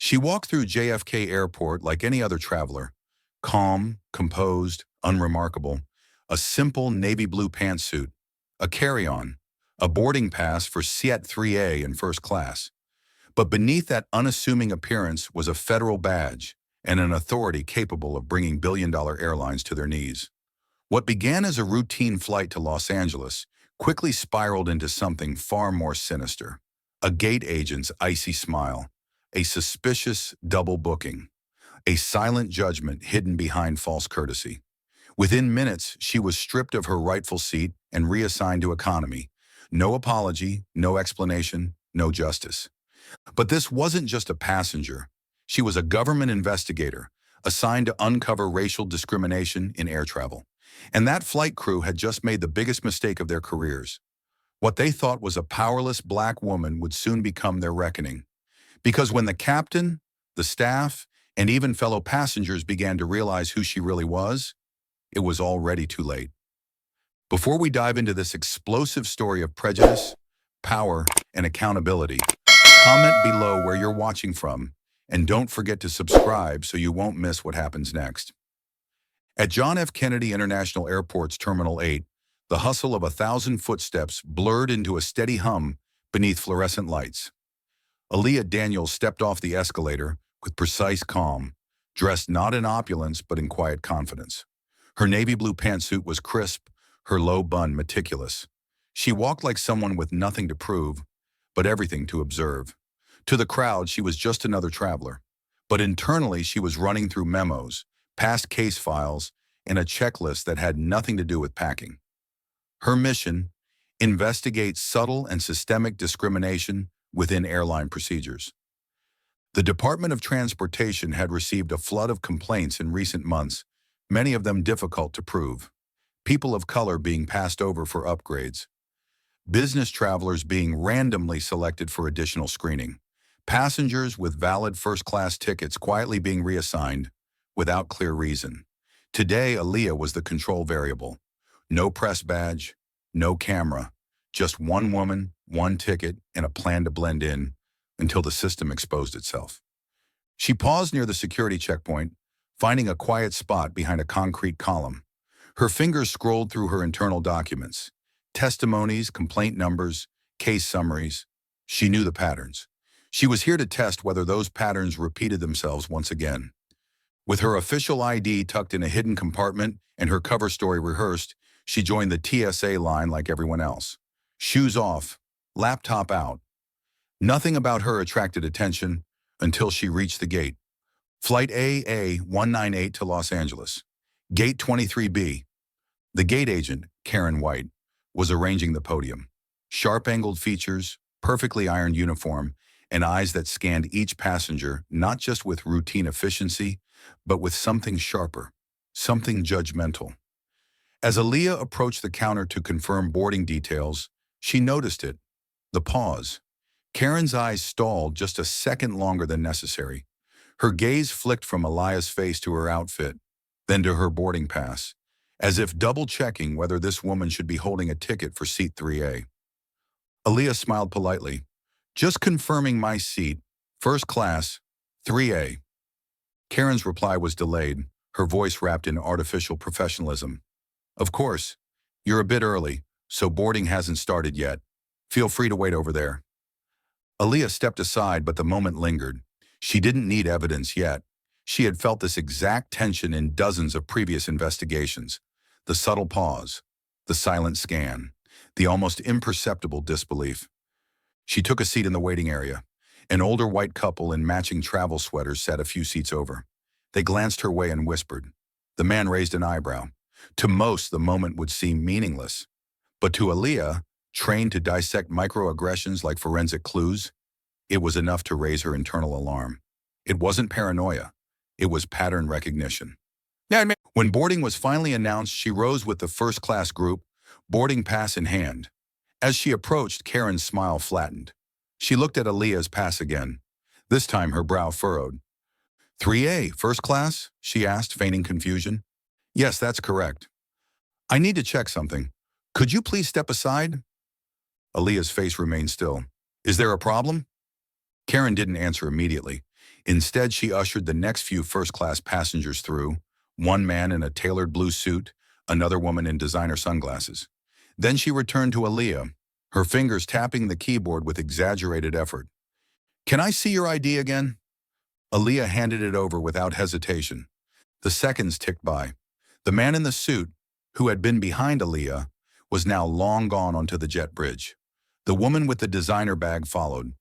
She walked through JFK Airport like any other traveler, calm, composed, unremarkable, a simple navy blue pantsuit, a carry-on, a boarding pass for Seat 3A in first class. But beneath that unassuming appearance was a federal badge and an authority capable of bringing billion-dollar airlines to their knees. What began as a routine flight to Los Angeles quickly spiraled into something far more sinister. A gate agent's icy smile, a suspicious double booking, a silent judgment hidden behind false courtesy. Within minutes, she was stripped of her rightful seat and reassigned to economy. No apology, no explanation, no justice. But this wasn't just a passenger. She was a government investigator, assigned to uncover racial discrimination in air travel. And that flight crew had just made the biggest mistake of their careers. What they thought was a powerless black woman would soon become their reckoning. Because when the captain, the staff, and even fellow passengers began to realize who she really was, it was already too late. Before we dive into this explosive story of prejudice, power, and accountability, comment below where you're watching from, and don't forget to subscribe so you won't miss what happens next. At John F. Kennedy International Airport's Terminal 8, the hustle of 1,000 footsteps blurred into a steady hum beneath fluorescent lights. Aaliyah Daniels stepped off the escalator with precise calm, dressed not in opulence but in quiet confidence. Her navy blue pantsuit was crisp, her low bun meticulous. She walked like someone with nothing to prove, but everything to observe. To the crowd, she was just another traveler. But internally, she was running through memos, past case files, and a checklist that had nothing to do with packing. Her mission: investigate subtle and systemic discrimination within airline procedures. The Department of Transportation had received a flood of complaints in recent months, many of them difficult to prove. People of color being passed over for upgrades. Business travelers being randomly selected for additional screening. Passengers with valid first-class tickets quietly being reassigned without clear reason. Today, Aaliyah was the control variable. No press badge, no camera, just one woman, one ticket, and a plan to blend in until the system exposed itself. She paused near the security checkpoint, finding a quiet spot behind a concrete column. Her fingers scrolled through her internal documents. Testimonies, complaint numbers, case summaries. She knew the patterns. She was here to test whether those patterns repeated themselves once again. With her official ID tucked in a hidden compartment and her cover story rehearsed, she joined the TSA line like everyone else. Shoes off, laptop out. Nothing about her attracted attention until she reached the gate. Flight AA-198 to Los Angeles. Gate 23B. The gate agent, Karen White, was arranging the podium. Sharp-angled features, perfectly ironed uniform, and eyes that scanned each passenger not just with routine efficiency, but with something sharper, something judgmental. As Aaliyah approached the counter to confirm boarding details, she noticed it. The pause. Karen's eyes stalled just a second longer than necessary. Her gaze flicked from Aaliyah's face to her outfit, then to her boarding pass, as if double-checking whether this woman should be holding a ticket for seat 3A. Aaliyah smiled politely. Just confirming my seat, first class, 3A. Karen's reply was delayed, her voice wrapped in artificial professionalism. Of course, you're a bit early, so boarding hasn't started yet. Feel free to wait over there. Aaliyah stepped aside, but the moment lingered. She didn't need evidence yet. She had felt this exact tension in dozens of previous investigations. The subtle pause, the silent scan, the almost imperceptible disbelief. She took a seat in the waiting area. An older white couple in matching travel sweaters sat a few seats over. They glanced her way and whispered. The man raised an eyebrow. To most, the moment would seem meaningless. But to Aaliyah, trained to dissect microaggressions like forensic clues, it was enough to raise her internal alarm. It wasn't paranoia. It was pattern recognition. When boarding was finally announced, she rose with the first-class group, boarding pass in hand. As she approached, Karen's smile flattened. She looked at Aaliyah's pass again. This time her brow furrowed. 3A, first class? She asked, feigning confusion. Yes, that's correct. I need to check something. Could you please step aside? Aaliyah's face remained still. Is there a problem? Karen didn't answer immediately. Instead, she ushered the next few first-class passengers through, one man in a tailored blue suit, another woman in designer sunglasses. Then she returned to Aaliyah, her fingers tapping the keyboard with exaggerated effort. "Can I see your ID again?" Aaliyah handed it over without hesitation. The seconds ticked by. The man in the suit, who had been behind Aaliyah, was now long gone onto the jet bridge. The woman with the designer bag followed.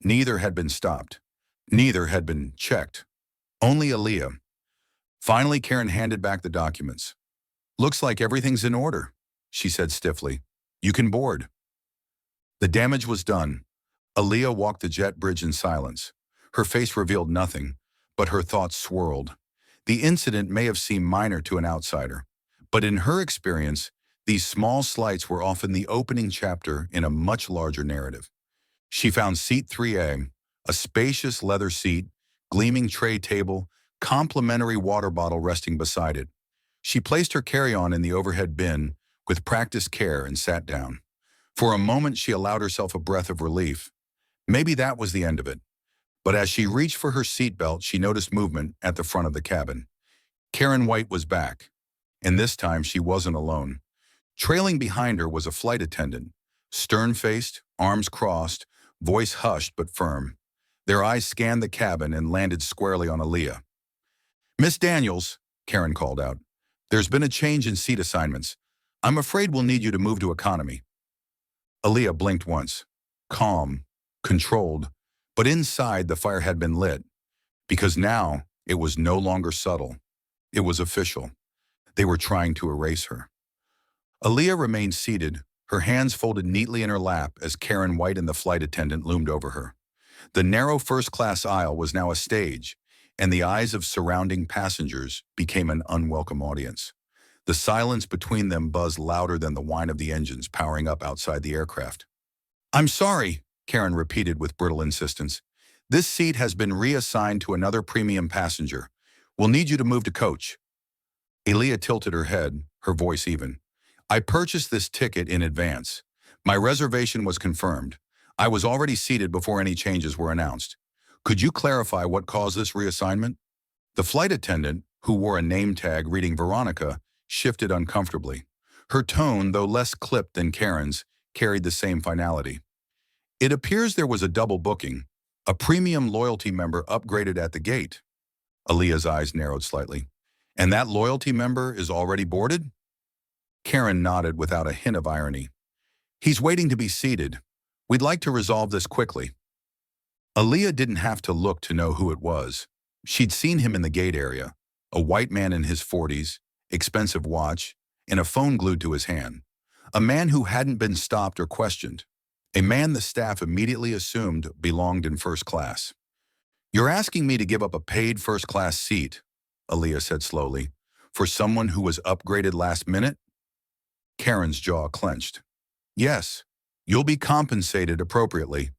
Neither had been stopped. Neither had been checked. Only Aaliyah. Finally, Karen handed back the documents. "Looks like everything's in order," she said stiffly. "You can board." The damage was done. Aaliyah walked the jet bridge in silence. Her face revealed nothing, but her thoughts swirled. The incident may have seemed minor to an outsider, but in her experience, these small slights were often the opening chapter in a much larger narrative. She found seat 3A, a spacious leather seat, gleaming tray table, complimentary water bottle resting beside it. She placed her carry-on in the overhead bin with practiced care and sat down. For a moment, she allowed herself a breath of relief. Maybe that was the end of it. But as she reached for her seatbelt, she noticed movement at the front of the cabin. Karen White was back, and this time she wasn't alone. Trailing behind her was a flight attendant, stern-faced, arms crossed, voice hushed but firm. Their eyes scanned the cabin and landed squarely on Aaliyah. "Miss Daniels," Karen called out, "there's been a change in seat assignments. I'm afraid we'll need you to move to economy." Aaliyah blinked once. Calm, controlled, but inside the fire had been lit, because now it was no longer subtle. It was official. They were trying to erase her. Aaliyah remained seated, her hands folded neatly in her lap as Karen White and the flight attendant loomed over her. The narrow first-class aisle was now a stage, and the eyes of surrounding passengers became an unwelcome audience. The silence between them buzzed louder than the whine of the engines powering up outside the aircraft. "I'm sorry," Karen repeated with brittle insistence. "This seat has been reassigned to another premium passenger. We'll need you to move to coach." Aaliyah tilted her head, her voice even. "I purchased this ticket in advance. My reservation was confirmed. I was already seated before any changes were announced. Could you clarify what caused this reassignment?" The flight attendant, who wore a name tag reading Veronica, shifted uncomfortably. Her tone, though less clipped than Karen's, carried the same finality. "It appears there was a double booking. A premium loyalty member upgraded at the gate." Aaliyah's eyes narrowed slightly. "And that loyalty member is already boarded?" Karen nodded without a hint of irony. "He's waiting to be seated. We'd like to resolve this quickly." Aaliyah didn't have to look to know who it was. She'd seen him in the gate area, a white man in his 40s, expensive watch, and a phone glued to his hand. A man who hadn't been stopped or questioned. A man the staff immediately assumed belonged in first class. "You're asking me to give up a paid first-class seat," Aaliyah said slowly, "for someone who was upgraded last minute?" Karen's jaw clenched. "Yes, you'll be compensated appropriately."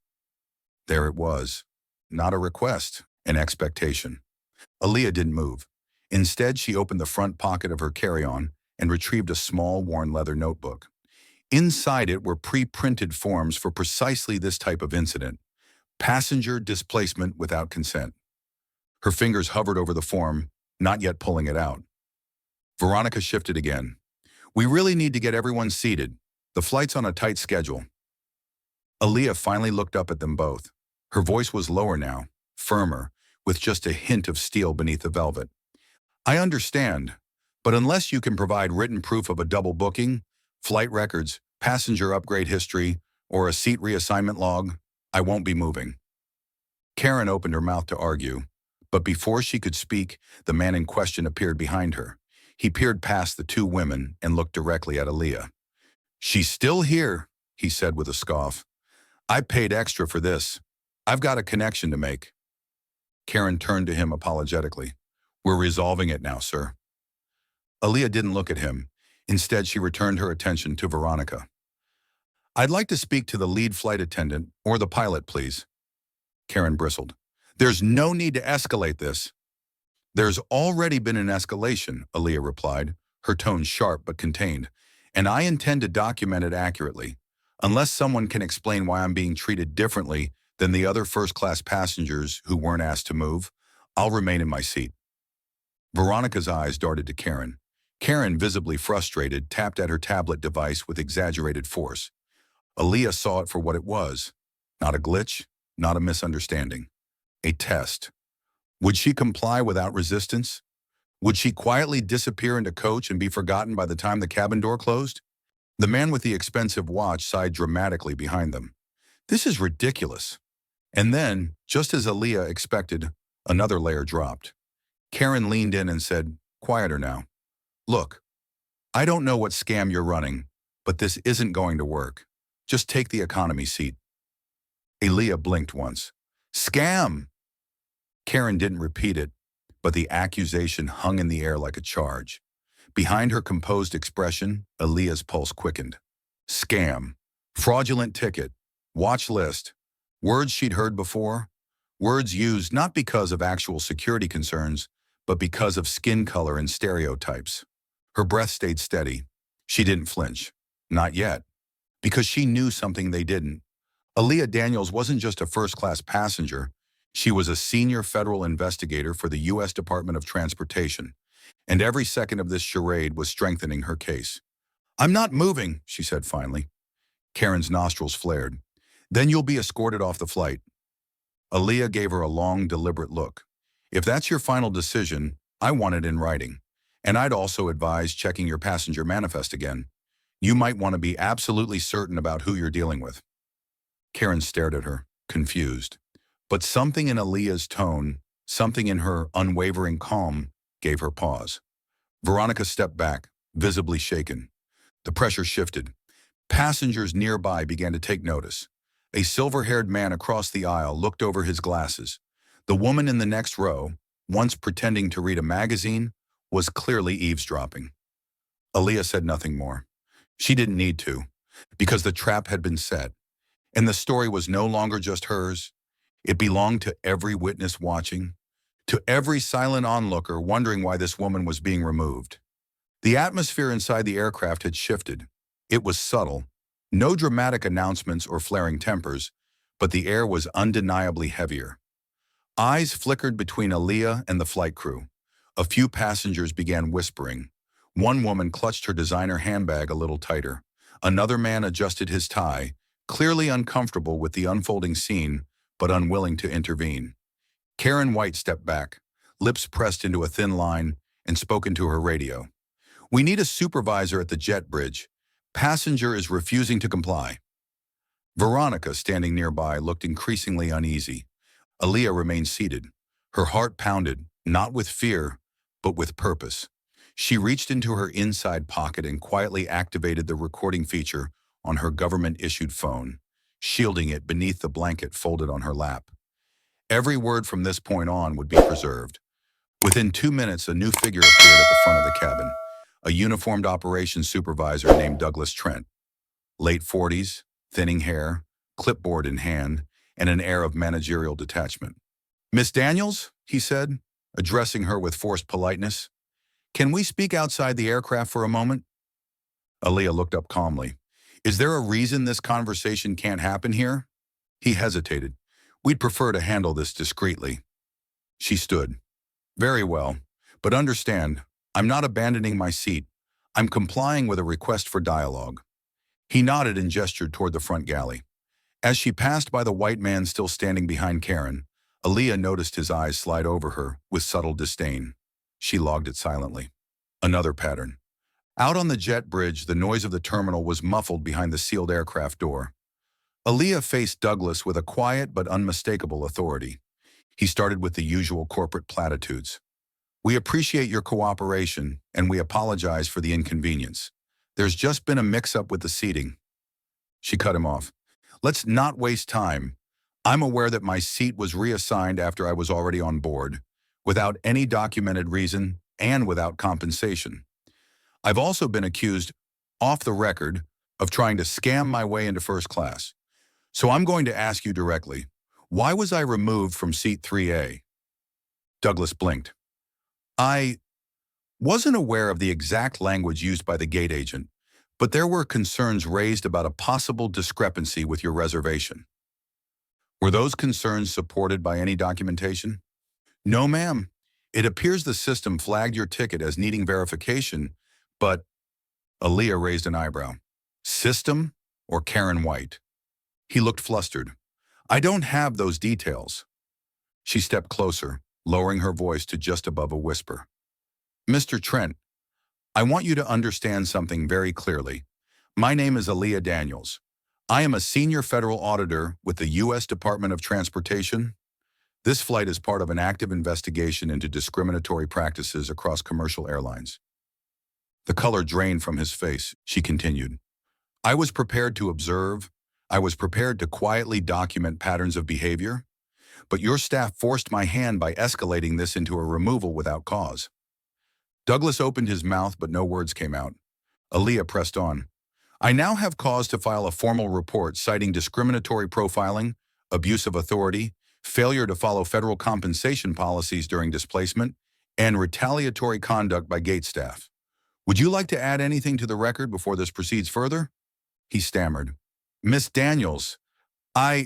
There it was. Not a request, an expectation. Aaliyah didn't move. Instead, she opened the front pocket of her carry-on and retrieved a small, worn leather notebook. Inside it were pre-printed forms for precisely this type of incident: passenger displacement without consent. Her fingers hovered over the form, not yet pulling it out. Veronica shifted again. "We really need to get everyone seated. The flight's on a tight schedule." Aaliyah finally looked up at them both. Her voice was lower now, firmer, with just a hint of steel beneath the velvet. "I understand, but unless you can provide written proof of a double booking, flight records, passenger upgrade history, or a seat reassignment log, I won't be moving." Karen opened her mouth to argue, but before she could speak, the man in question appeared behind her. He peered past the two women and looked directly at Aaliyah. "She's still here," he said with a scoff. "I paid extra for this. I've got a connection to make." Karen turned to him apologetically. "We're resolving it now, sir." Aaliyah didn't look at him. Instead, she returned her attention to Veronica. "I'd like to speak to the lead flight attendant or the pilot, please." Karen bristled. "There's no need to escalate this." "There's already been an escalation," Aaliyah replied, her tone sharp but contained, "and I intend to document it accurately. Unless someone can explain why I'm being treated differently, Then the other first-class passengers who weren't asked to move, I'll remain in my seat. Veronica's eyes darted to Karen. Karen, visibly frustrated, tapped at her tablet device with exaggerated force. Aaliyah saw it for what it was. Not a glitch, not a misunderstanding. A test. Would she comply without resistance? Would she quietly disappear into coach and be forgotten by the time the cabin door closed? The man with the expensive watch sighed dramatically behind them. This is ridiculous. And then, just as Aaliyah expected, another layer dropped. Karen leaned in and said, quieter now. Look, I don't know what scam you're running, but this isn't going to work. Just take the economy seat. Aaliyah blinked once. Scam! Karen didn't repeat it, but the accusation hung in the air like a charge. Behind her composed expression, Aaliyah's pulse quickened. Scam. Fraudulent ticket. Watch list. Words she'd heard before. Words used not because of actual security concerns, but because of skin color and stereotypes. Her breath stayed steady. She didn't flinch. Not yet. Because she knew something they didn't. Aaliyah Daniels wasn't just a first-class passenger. She was a senior federal investigator for the U.S. Department of Transportation, and every second of this charade was strengthening her case. I'm not moving, she said finally. Karen's nostrils flared. Then you'll be escorted off the flight. Aaliyah gave her a long, deliberate look. If that's your final decision, I want it in writing. And I'd also advise checking your passenger manifest again. You might want to be absolutely certain about who you're dealing with. Karen stared at her, confused. But something in Aaliyah's tone, something in her unwavering calm, gave her pause. Veronica stepped back, visibly shaken. The pressure shifted. Passengers nearby began to take notice. A silver-haired man across the aisle looked over his glasses. The woman in the next row, once pretending to read a magazine, was clearly eavesdropping. Aaliyah said nothing more. She didn't need to, because the trap had been set, and the story was no longer just hers. It belonged to every witness watching, to every silent onlooker wondering why this woman was being removed. The atmosphere inside the aircraft had shifted. It was subtle. No dramatic announcements or flaring tempers, but the air was undeniably heavier. Eyes flickered between Aaliyah and the flight crew. A few passengers began whispering. One woman clutched her designer handbag a little tighter. Another man adjusted his tie, clearly uncomfortable with the unfolding scene, but unwilling to intervene. Karen White stepped back, lips pressed into a thin line, and spoke into her radio. We need a supervisor at the jet bridge. Passenger is refusing to comply. Veronica, standing nearby, looked increasingly uneasy. Aaliyah remained seated. Her heart pounded, not with fear, but with purpose. She reached into her inside pocket and quietly activated the recording feature on her government-issued phone, shielding it beneath the blanket folded on her lap. Every word from this point on would be preserved. Within 2 minutes, a new figure appeared at the front of the cabin, a uniformed operations supervisor named Douglas Trent. Late 40s, thinning hair, clipboard in hand, and an air of managerial detachment. Miss Daniels, he said, addressing her with forced politeness, can we speak outside the aircraft for a moment? Aaliyah looked up calmly. Is there a reason this conversation can't happen here? He hesitated. We'd prefer to handle this discreetly. She stood. Very well, but understand, I'm not abandoning my seat. I'm complying with a request for dialogue. He nodded and gestured toward the front galley. As she passed by the white man still standing behind Karen, Aaliyah noticed his eyes slide over her with subtle disdain. She logged it silently. Another pattern. Out on the jet bridge, the noise of the terminal was muffled behind the sealed aircraft door. Aaliyah faced Douglas with a quiet but unmistakable authority. He started with the usual corporate platitudes. We appreciate your cooperation, and we apologize for the inconvenience. There's just been a mix-up with the seating. She cut him off. Let's not waste time. I'm aware that my seat was reassigned after I was already on board, without any documented reason and without compensation. I've also been accused, off the record, of trying to scam my way into first class. So I'm going to ask you directly, why was I removed from seat 3A? Douglas blinked. I wasn't aware of the exact language used by the gate agent, but there were concerns raised about a possible discrepancy with your reservation. Were those concerns supported by any documentation? No, ma'am. It appears the system flagged your ticket as needing verification, but Aaliyah raised an eyebrow. System or Karen White? He looked flustered. I don't have those details. She stepped closer, lowering her voice to just above a whisper. Mr. Trent, I want you to understand something very clearly. My name is Aaliyah Daniels. I am a senior federal auditor with the U.S. Department of Transportation. This flight is part of an active investigation into discriminatory practices across commercial airlines. The color drained from his face. She continued. I was prepared to observe. I was prepared to quietly document patterns of behavior, but your staff forced my hand by escalating this into a removal without cause. Douglas opened his mouth, but no words came out. Aaliyah pressed on. I now have cause to file a formal report citing discriminatory profiling, abuse of authority, failure to follow federal compensation policies during displacement, and retaliatory conduct by gate staff. Would you like to add anything to the record before this proceeds further? He stammered. Miss Daniels, I'll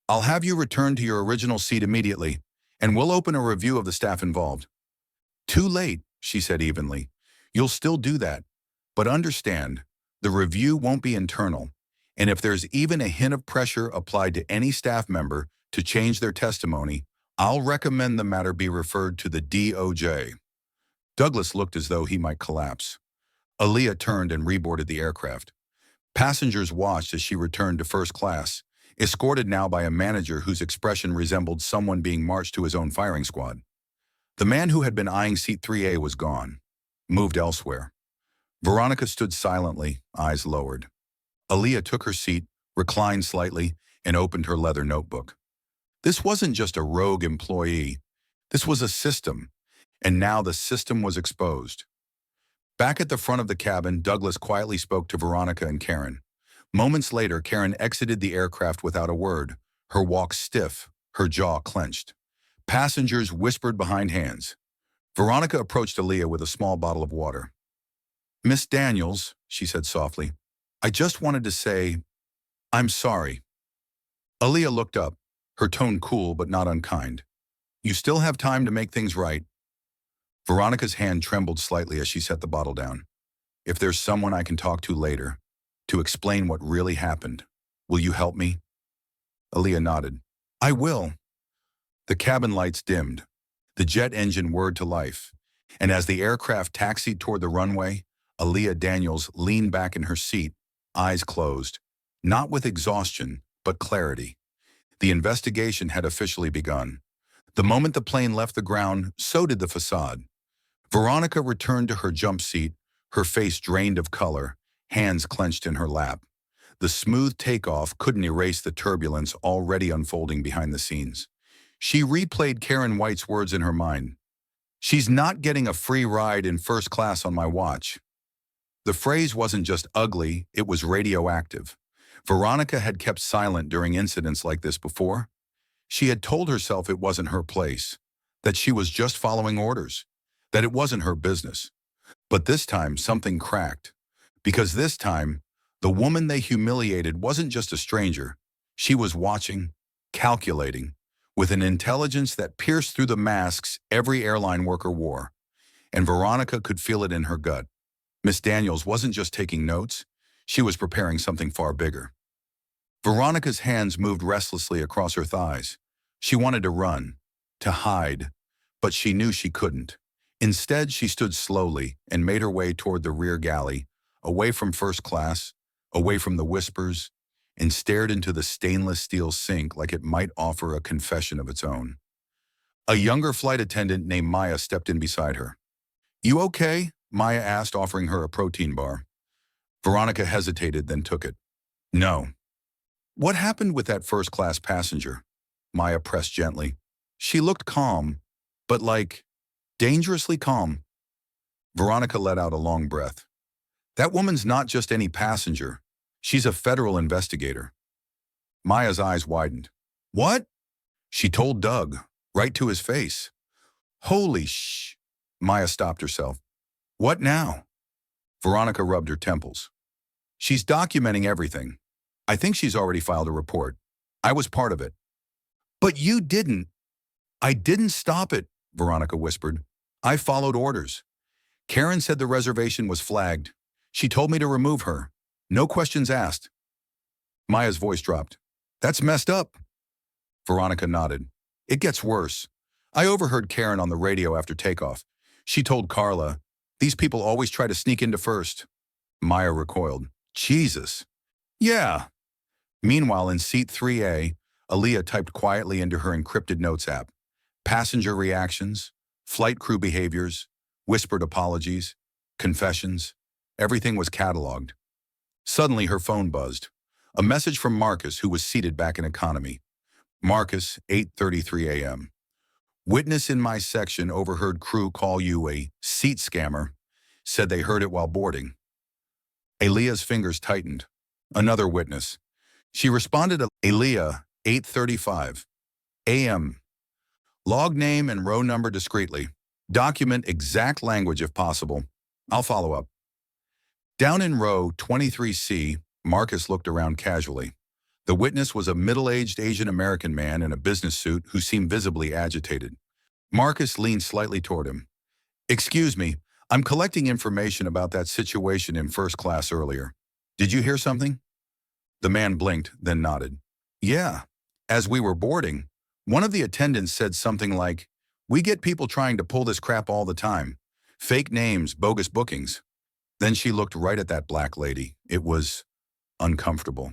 have you return to your original seat immediately, and we'll open a review of the staff involved. Too late, she said evenly. You'll still do that, but understand, the review won't be internal, and if there's even a hint of pressure applied to any staff member to change their testimony, I'll recommend the matter be referred to the DOJ. Douglas looked as though he might collapse. Aaliyah turned and reboarded the aircraft. Passengers watched as she returned to first class, escorted now by a manager whose expression resembled someone being marched to his own firing squad. The man who had been eyeing seat 3A was gone, moved elsewhere. Veronica stood silently, eyes lowered. Aaliyah took her seat, reclined slightly, and opened her leather notebook. This wasn't just a rogue employee. This was a system, and now the system was exposed. Back at the front of the cabin, Douglas quietly spoke to Veronica and Karen. Moments later, Karen exited the aircraft without a word, her walk stiff, her jaw clenched. Passengers whispered behind hands. Veronica approached Aaliyah with a small bottle of water. Miss Daniels, she said softly, I just wanted to say, I'm sorry. Aaliyah looked up, her tone cool but not unkind. You still have time to make things right. Veronica's hand trembled slightly as she set the bottle down. If there's someone I can talk to later, to explain what really happened, will you help me? Aaliyah nodded. I will. The cabin lights dimmed. The jet engine whirred to life. And as the aircraft taxied toward the runway, Aaliyah Daniels leaned back in her seat, eyes closed, not with exhaustion, but clarity. The investigation had officially begun. The moment the plane left the ground, so did the facade. Veronica returned to her jump seat, her face drained of color, hands clenched in her lap. The smooth takeoff couldn't erase the turbulence already unfolding behind the scenes. She replayed Karen White's words in her mind. She's not getting a free ride in first class on my watch. The phrase wasn't just ugly, it was radioactive. Veronica had kept silent during incidents like this before. She had told herself it wasn't her place, that she was just following orders, that it wasn't her business. But this time, something cracked. Because this time, the woman they humiliated wasn't just a stranger. She was watching, calculating, with an intelligence that pierced through the masks every airline worker wore. And Veronica could feel it in her gut. Miss Daniels wasn't just taking notes, she was preparing something far bigger. Veronica's hands moved restlessly across her thighs. She wanted to run, to hide, but she knew she couldn't. Instead, she stood slowly and made her way toward the rear galley, away from first class, away from the whispers, and stared into the stainless steel sink like it might offer a confession of its own. A younger flight attendant named Maya stepped in beside her. You okay? Maya asked, offering her a protein bar. Veronica hesitated, then took it. No. What happened with that first-class passenger? Maya pressed gently. She looked calm, but dangerously calm. Veronica let out a long breath. That woman's not just any passenger. She's a federal investigator. Maya's eyes widened. What? She told Doug, right to his face. Holy sh... Maya stopped herself. What now? Veronica rubbed her temples. She's documenting everything. I think she's already filed a report. I was part of it. But you didn't. I didn't stop it, Veronica whispered. I followed orders. Karen said the reservation was flagged. She told me to remove her. No questions asked. Maya's voice dropped. That's messed up. Veronica nodded. It gets worse. I overheard Karen on the radio after takeoff. She told Carla, these people always try to sneak into first. Maya recoiled. Jesus. Yeah. Meanwhile, in seat 3A, Aaliyah typed quietly into her encrypted notes app. Passenger reactions, flight crew behaviors, whispered apologies, confessions. Everything was cataloged. Suddenly, her phone buzzed. A message from Marcus, who was seated back in economy. Marcus, 8:33 a.m. Witness in my section overheard crew call you a seat scammer. Said they heard it while boarding. Aaliyah's fingers tightened. Another witness. She responded to Aaliyah, 8:35 a.m. Log name and row number discreetly. Document exact language if possible. I'll follow up. Down in row 23C, Marcus looked around casually. The witness was a middle-aged Asian American man in a business suit who seemed visibly agitated. Marcus leaned slightly toward him. Excuse me, I'm collecting information about that situation in first class earlier. Did you hear something? The man blinked, then nodded. Yeah. As we were boarding, one of the attendants said something like, we get people trying to pull this crap all the time. Fake names, bogus bookings. Then she looked right at that black lady. It was uncomfortable.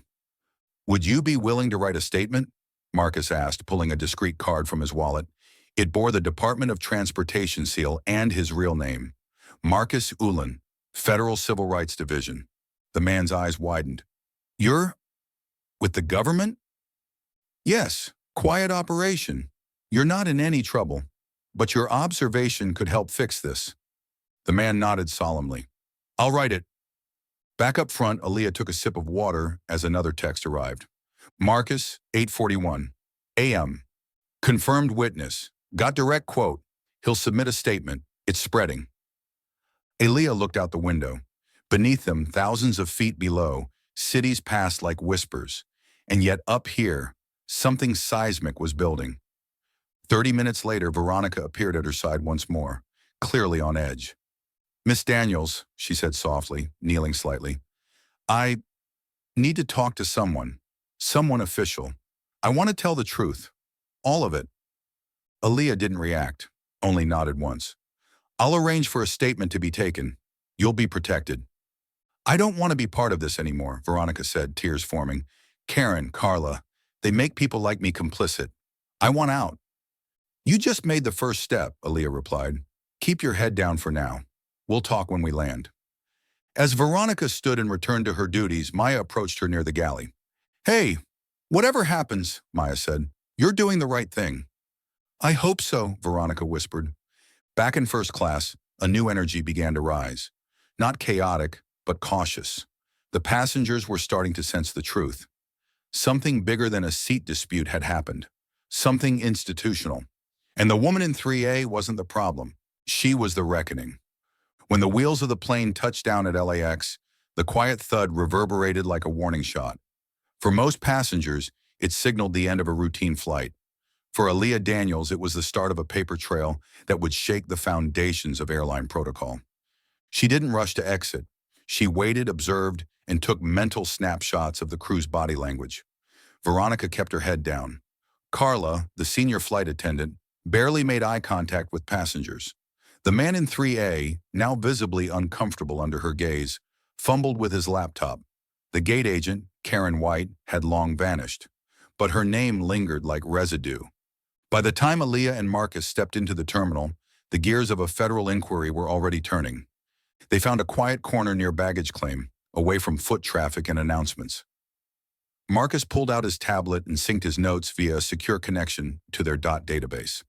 Would you be willing to write a statement? Marcus asked, pulling a discreet card from his wallet. It bore the Department of Transportation seal and his real name. Marcus Ulan, Federal Civil Rights Division. The man's eyes widened. You're with the government? Yes, quiet operation. You're not in any trouble, but your observation could help fix this. The man nodded solemnly. I'll write it. Back up front, Aaliyah took a sip of water as another text arrived. Marcus, 8:41 a.m. Confirmed witness. Got direct quote. He'll submit a statement. It's spreading. Aaliyah looked out the window. Beneath them, thousands of feet below, cities passed like whispers. And yet up here, something seismic was building. 30 minutes later, Veronica appeared at her side once more, clearly on edge. Miss Daniels, she said softly, kneeling slightly, I need to talk to someone official. I want to tell the truth, all of it. Aaliyah didn't react, only nodded once. I'll arrange for a statement to be taken. You'll be protected. I don't want to be part of this anymore, Veronica said, tears forming. Karen, Carla, they make people like me complicit. I want out. You just made the first step, Aaliyah replied. Keep your head down for now. We'll talk when we land. As Veronica stood and returned to her duties, Maya approached her near the galley. Hey, whatever happens, Maya said, you're doing the right thing. I hope so, Veronica whispered. Back in first class, a new energy began to rise. Not chaotic, but cautious. The passengers were starting to sense the truth. Something bigger than a seat dispute had happened. Something institutional. And the woman in 3A wasn't the problem. She was the reckoning. When the wheels of the plane touched down at LAX, the quiet thud reverberated like a warning shot. For most passengers, it signaled the end of a routine flight. For Aaliyah Daniels, it was the start of a paper trail that would shake the foundations of airline protocol. She didn't rush to exit. She waited, observed, and took mental snapshots of the crew's body language. Veronica kept her head down. Carla, the senior flight attendant, barely made eye contact with passengers. The man in 3A, now visibly uncomfortable under her gaze, fumbled with his laptop. The gate agent, Karen White, had long vanished, but her name lingered like residue. By the time Aaliyah and Marcus stepped into the terminal, the gears of a federal inquiry were already turning. They found a quiet corner near baggage claim, away from foot traffic and announcements. Marcus pulled out his tablet and synced his notes via a secure connection to their database.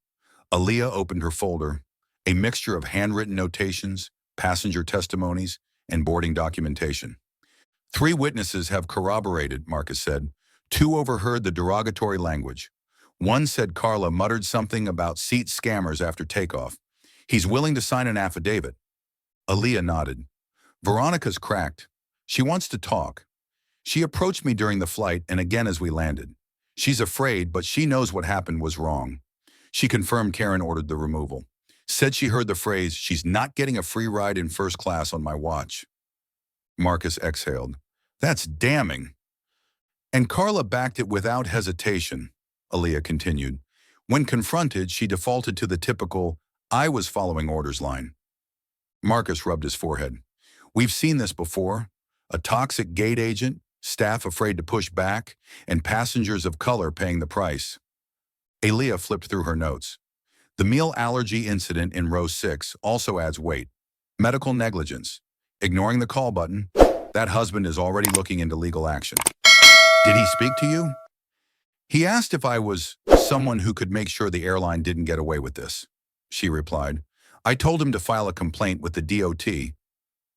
Aaliyah opened her folder, a mixture of handwritten notations, passenger testimonies, and boarding documentation. 3 witnesses have corroborated, Marcus said. 2 overheard the derogatory language. 1 said Carla muttered something about seat scammers after takeoff. He's willing to sign an affidavit. Aaliyah nodded. Veronica's cracked. She wants to talk. She approached me during the flight and again as we landed. She's afraid, but she knows what happened was wrong. She confirmed Karen ordered the removal. Said she heard the phrase, "She's not getting a free ride in first class on my watch." Marcus exhaled. That's damning. And Carla backed it without hesitation, Aaliyah continued. When confronted, she defaulted to the typical, "I was following orders" line. Marcus rubbed his forehead. We've seen this before. A toxic gate agent, staff afraid to push back, and passengers of color paying the price. Aaliyah flipped through her notes. The meal allergy incident in row 6 also adds weight. Medical negligence. Ignoring the call button. That husband is already looking into legal action. Did he speak to you? He asked if I was someone who could make sure the airline didn't get away with this. She replied. I told him to file a complaint with the DOT,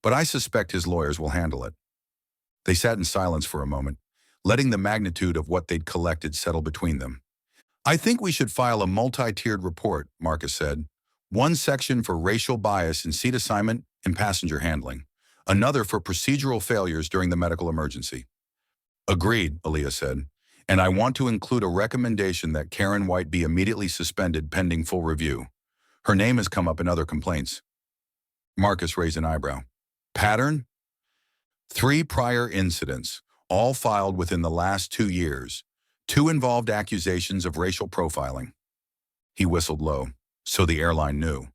but I suspect his lawyers will handle it. They sat in silence for a moment, letting the magnitude of what they'd collected settle between them. I think we should file a multi-tiered report, Marcus said. One section for racial bias in seat assignment and passenger handling. Another for procedural failures during the medical emergency. Agreed, Aaliyah said. And I want to include a recommendation that Karen White be immediately suspended pending full review. Her name has come up in other complaints. Marcus raised an eyebrow. Pattern? 3 prior incidents, all filed within the last 2 years. 2 involved accusations of racial profiling. He whistled low, so the airline knew.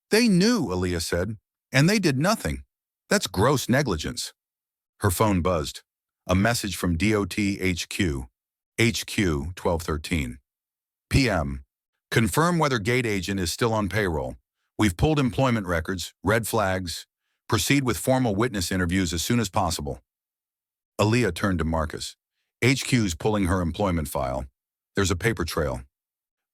They knew, Aaliyah said, and they did nothing. That's gross negligence. Her phone buzzed. A message from DOT HQ 1213. PM. Confirm whether gate agent is still on payroll. We've pulled employment records, red flags. Proceed with formal witness interviews as soon as possible. Aaliyah turned to Marcus. HQ's pulling her employment file. There's a paper trail.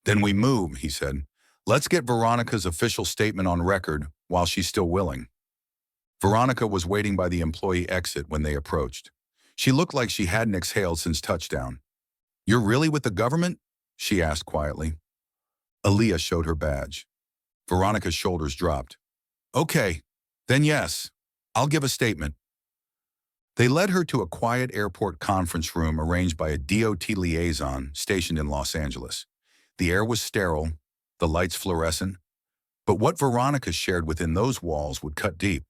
Then we move, he said. Let's get Veronica's official statement on record while she's still willing. Veronica was waiting by the employee exit when they approached. She looked like she hadn't exhaled since touchdown. You're really with the government? She asked quietly. Aaliyah showed her badge. Veronica's shoulders dropped. Okay, then yes, I'll give a statement. They led her to a quiet airport conference room arranged by a DOT liaison stationed in Los Angeles. The air was sterile, the lights fluorescent, but what Veronica shared within those walls would cut deep.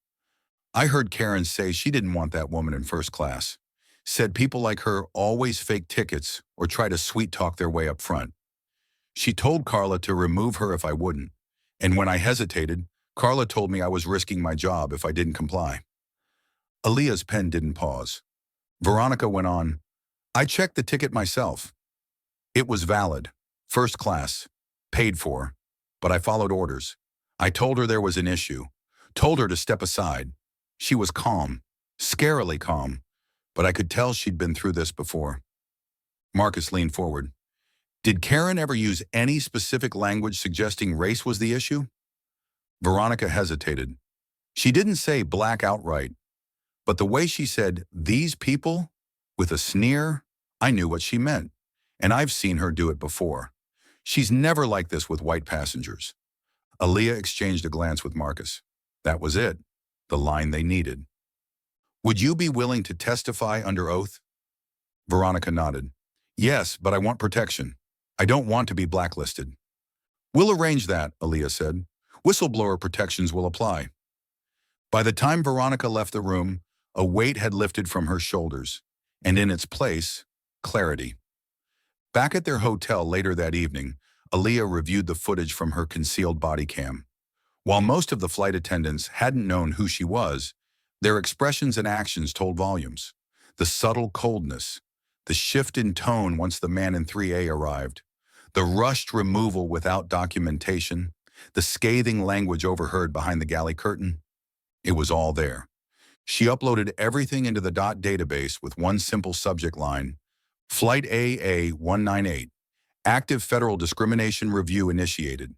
I heard Karen say she didn't want that woman in first class. Said people like her always fake tickets or try to sweet-talk their way up front. She told Carla to remove her if I wouldn't, and when I hesitated, Carla told me I was risking my job if I didn't comply. Aaliyah's pen didn't pause. Veronica went on, I checked the ticket myself. It was valid, first class, paid for, but I followed orders. I told her there was an issue, told her to step aside. She was calm, scarily calm, but I could tell she'd been through this before. Marcus leaned forward. Did Karen ever use any specific language suggesting race was the issue? Veronica hesitated. She didn't say black outright, but the way she said, these people, with a sneer, I knew what she meant, and I've seen her do it before. She's never like this with white passengers. Aaliyah exchanged a glance with Marcus. That was it, the line they needed. Would you be willing to testify under oath? Veronica nodded. Yes, but I want protection. I don't want to be blacklisted. We'll arrange that, Aaliyah said. Whistleblower protections will apply. By the time Veronica left the room, a weight had lifted from her shoulders, and in its place, clarity. Back at their hotel later that evening, Aaliyah reviewed the footage from her concealed body cam. While most of the flight attendants hadn't known who she was, their expressions and actions told volumes. The subtle coldness, the shift in tone once the man in 3A arrived, the rushed removal without documentation, the scathing language overheard behind the galley curtain. It was all there. She uploaded everything into the DOT database with one simple subject line, Flight AA198, Active Federal Discrimination Review initiated.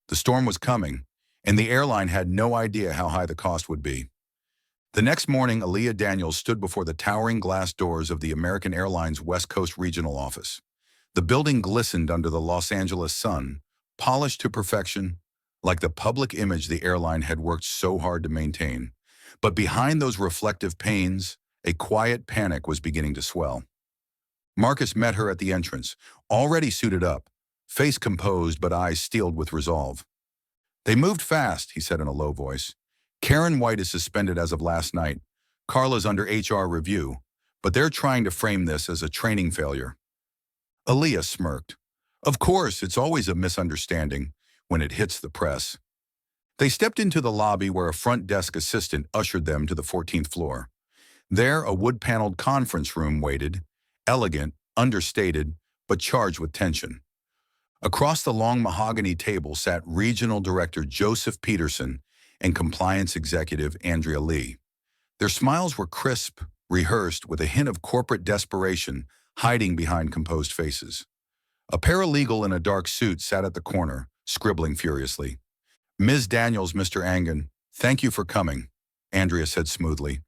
The storm was coming, and the airline had no idea how high the cost would be. The next morning, Aaliyah Daniels stood before the towering glass doors of the American Airlines West Coast Regional Office. The building glistened under the Los Angeles sun, polished to perfection, like the public image the airline had worked so hard to maintain. But behind those reflective panes, a quiet panic was beginning to swell. Marcus met her at the entrance, already suited up, face composed but eyes steeled with resolve. They moved fast, he said in a low voice. Karen White is suspended as of last night. Carla's under HR review, but they're trying to frame this as a training failure. Aaliyah smirked. Of course, it's always a misunderstanding when it hits the press. They stepped into the lobby where a front desk assistant ushered them to the 14th floor. There, a wood-paneled conference room waited, elegant, understated, but charged with tension. Across the long mahogany table sat Regional Director Joseph Peterson and Compliance Executive Andrea Lee. Their smiles were crisp, rehearsed, with a hint of corporate desperation hiding behind composed faces. A paralegal in a dark suit sat at the corner, scribbling furiously. Ms. Daniels, Mr. Angan, thank you for coming, Andrea said smoothly.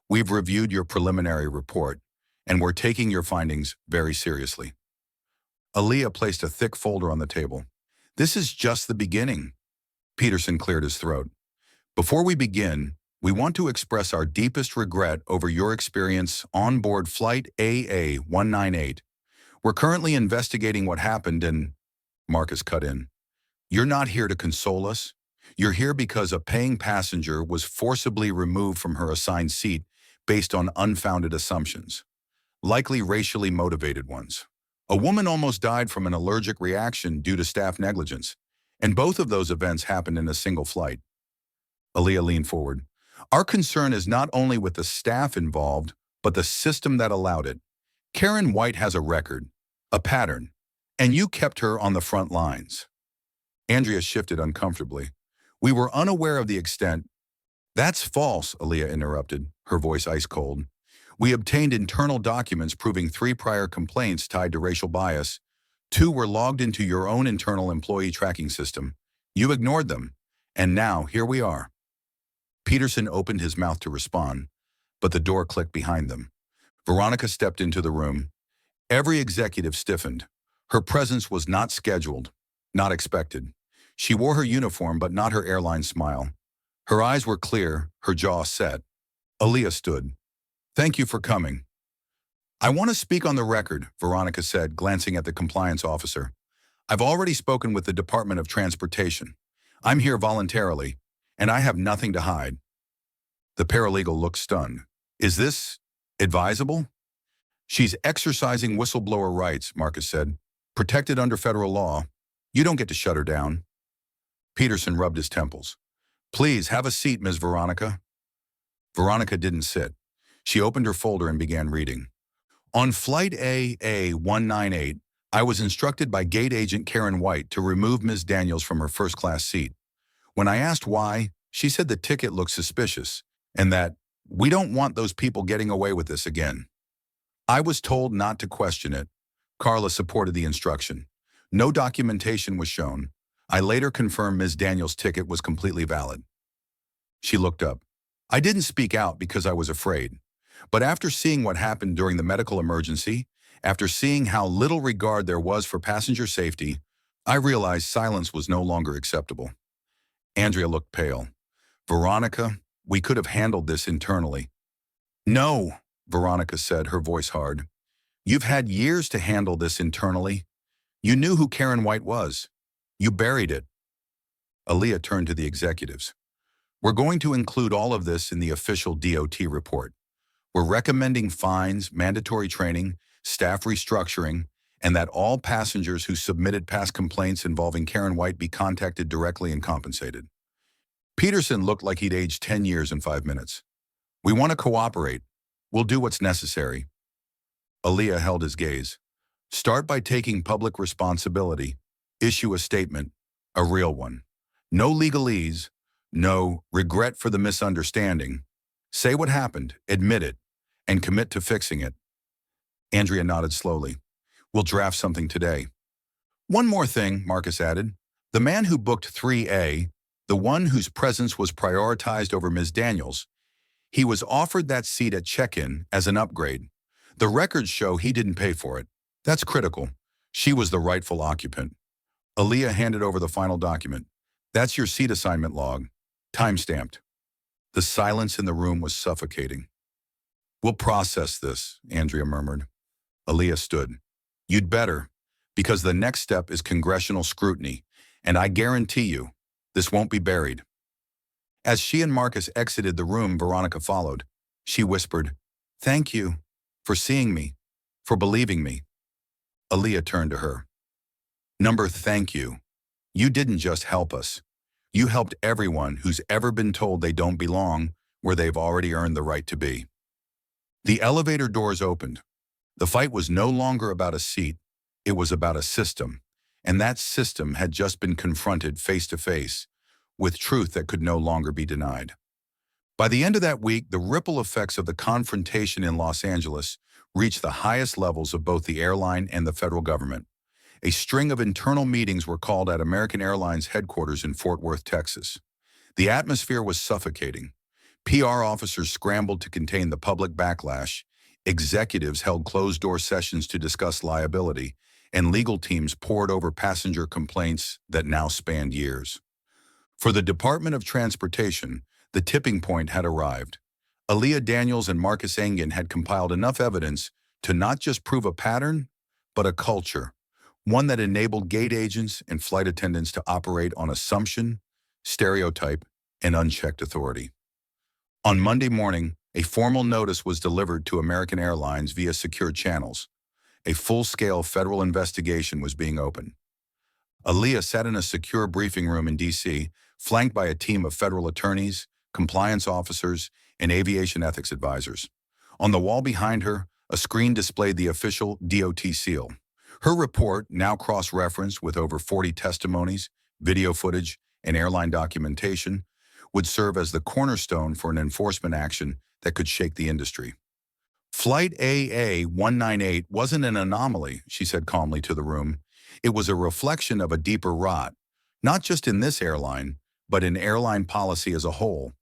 We've reviewed your preliminary report, and we're taking your findings very seriously. Aaliyah placed a thick folder on the table. This is just the beginning. Peterson cleared his throat. Before we begin, we want to express our deepest regret over your experience on board Flight AA-198. We're currently investigating what happened and… Marcus cut in. You're not here to console us. You're here because a paying passenger was forcibly removed from her assigned seat based on unfounded assumptions, likely racially motivated ones. A woman almost died from an allergic reaction due to staff negligence, and both of those events happened in a single flight. Aaliyah leaned forward. Our concern is not only with the staff involved, but the system that allowed it. Karen White has a record, a pattern, and you kept her on the front lines. Andrea shifted uncomfortably. We were unaware of the extent… That's false, Aaliyah interrupted, her voice ice cold. We obtained internal documents proving 3 prior complaints tied to racial bias. 2 were logged into your own internal employee tracking system. You ignored them, and now here we are. Peterson opened his mouth to respond, but the door clicked behind them. Veronica stepped into the room. Every executive stiffened. Her presence was not scheduled, not expected. She wore her uniform but not her airline smile. Her eyes were clear, her jaw set. Aaliyah stood. Thank you for coming. I want to speak on the record, Veronica said, glancing at the compliance officer. I've already spoken with the Department of Transportation. I'm here voluntarily, and I have nothing to hide. The paralegal looked stunned. Is this advisable? She's exercising whistleblower rights, Marcus said. Protected under federal law. You don't get to shut her down. Peterson rubbed his temples. Please, have a seat, Ms. Veronica. Veronica didn't sit. She opened her folder and began reading. On Flight AA-198, I was instructed by gate agent Karen White to remove Ms. Daniels from her first-class seat. When I asked why, she said the ticket looked suspicious and that we don't want those people getting away with this again. I was told not to question it. Carla supported the instruction. No documentation was shown. I later confirmed Ms. Daniels' ticket was completely valid. She looked up. I didn't speak out because I was afraid. But after seeing what happened during the medical emergency, after seeing how little regard there was for passenger safety, I realized silence was no longer acceptable. Andrea looked pale. Veronica, we could have handled this internally. No, Veronica said, her voice hard. You've had years to handle this internally. You knew who Karen White was. You buried it. Aaliyah turned to the executives. We're going to include all of this in the official DOT report. We're recommending fines, mandatory training, staff restructuring, and that all passengers who submitted past complaints involving Karen White be contacted directly and compensated. Peterson looked like he'd aged 10 years in 5 minutes. We want to cooperate. We'll do what's necessary. Aaliyah held his gaze. Start by taking public responsibility. Issue a statement, a real one. No legalese, no regret for the misunderstanding. Say what happened, admit it, and commit to fixing it. Andrea nodded slowly. We'll draft something today. One more thing, Marcus added. The man who booked 3A, the one whose presence was prioritized over Ms. Daniels, he was offered that seat at check-in as an upgrade. The records show he didn't pay for it. That's critical. She was the rightful occupant. Aaliyah handed over the final document. That's your seat assignment log, time-stamped. The silence in the room was suffocating. We'll process this, Andrea murmured. Aaliyah stood. You'd better, because the next step is congressional scrutiny, and I guarantee you, this won't be buried. As she and Marcus exited the room, Veronica followed. She whispered, "Thank you for seeing me, for believing me." Aaliyah turned to her. Number thank you. You didn't just help us. You helped everyone who's ever been told they don't belong where they've already earned the right to be. The elevator doors opened. The fight was no longer about a seat, it was about a system, and that system had just been confronted face to face with truth that could no longer be denied. By the end of that week, the ripple effects of the confrontation in Los Angeles reached the highest levels of both the airline and the federal government. A string of internal meetings were called at American Airlines headquarters in Fort Worth, Texas. The atmosphere was suffocating. PR officers scrambled to contain the public backlash, executives held closed-door sessions to discuss liability, and legal teams pored over passenger complaints that now spanned years. For the Department of Transportation, the tipping point had arrived. Aaliyah Daniels and Marcus Engen had compiled enough evidence to not just prove a pattern, but a culture, one that enabled gate agents and flight attendants to operate on assumption, stereotype, and unchecked authority. On Monday morning, a formal notice was delivered to American Airlines via secure channels. A full-scale federal investigation was being opened. Aaliyah sat in a secure briefing room in D.C., flanked by a team of federal attorneys, compliance officers, and aviation ethics advisors. On the wall behind her, a screen displayed the official DOT seal. Her report, now cross-referenced with over 40 testimonies, video footage, and airline documentation, would serve as the cornerstone for an enforcement action that could shake the industry. Flight AA-198 wasn't an anomaly, she said calmly to the room. It was a reflection of a deeper rot, not just in this airline, but in airline policy as a whole.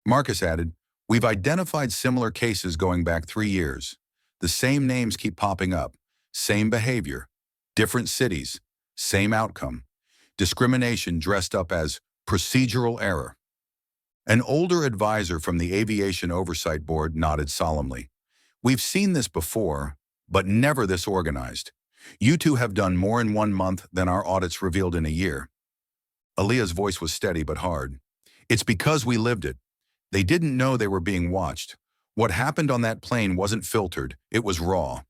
Marcus added, "We've identified similar cases going back 3 years. The same names keep popping up, same behavior, different cities, same outcome. Discrimination dressed up as procedural error." An older advisor from the Aviation Oversight Board nodded solemnly. "We've seen this before, but never this organized. You two have done more in 1 month than our audits revealed in a year." Aaliyah's voice was steady but hard. "It's because we lived it. They didn't know they were being watched. What happened on that plane wasn't filtered, it was raw."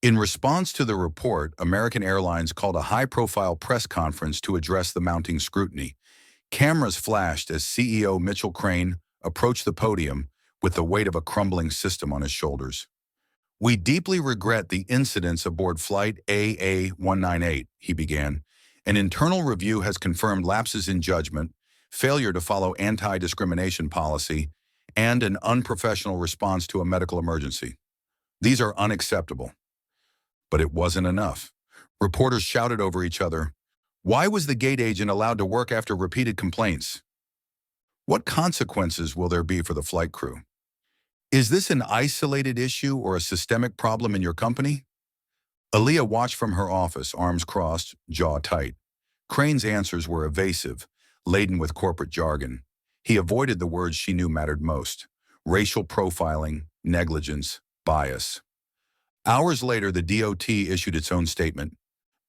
In response to the report, American Airlines called a high-profile press conference to address the mounting scrutiny. Cameras flashed as CEO Mitchell Crane approached the podium with the weight of a crumbling system on his shoulders. "We deeply regret the incidents aboard Flight AA-198, he began. "An internal review has confirmed lapses in judgment, failure to follow anti-discrimination policy, and an unprofessional response to a medical emergency. These are unacceptable." But it wasn't enough. Reporters shouted over each other. Why was the gate agent allowed to work after repeated complaints? What consequences will there be for the flight crew? Is this an isolated issue or a systemic problem in your company? Aaliyah watched from her office, arms crossed, jaw tight. Crane's answers were evasive, laden with corporate jargon. He avoided the words she knew mattered most: racial profiling, negligence, bias. Hours later, the DOT issued its own statement.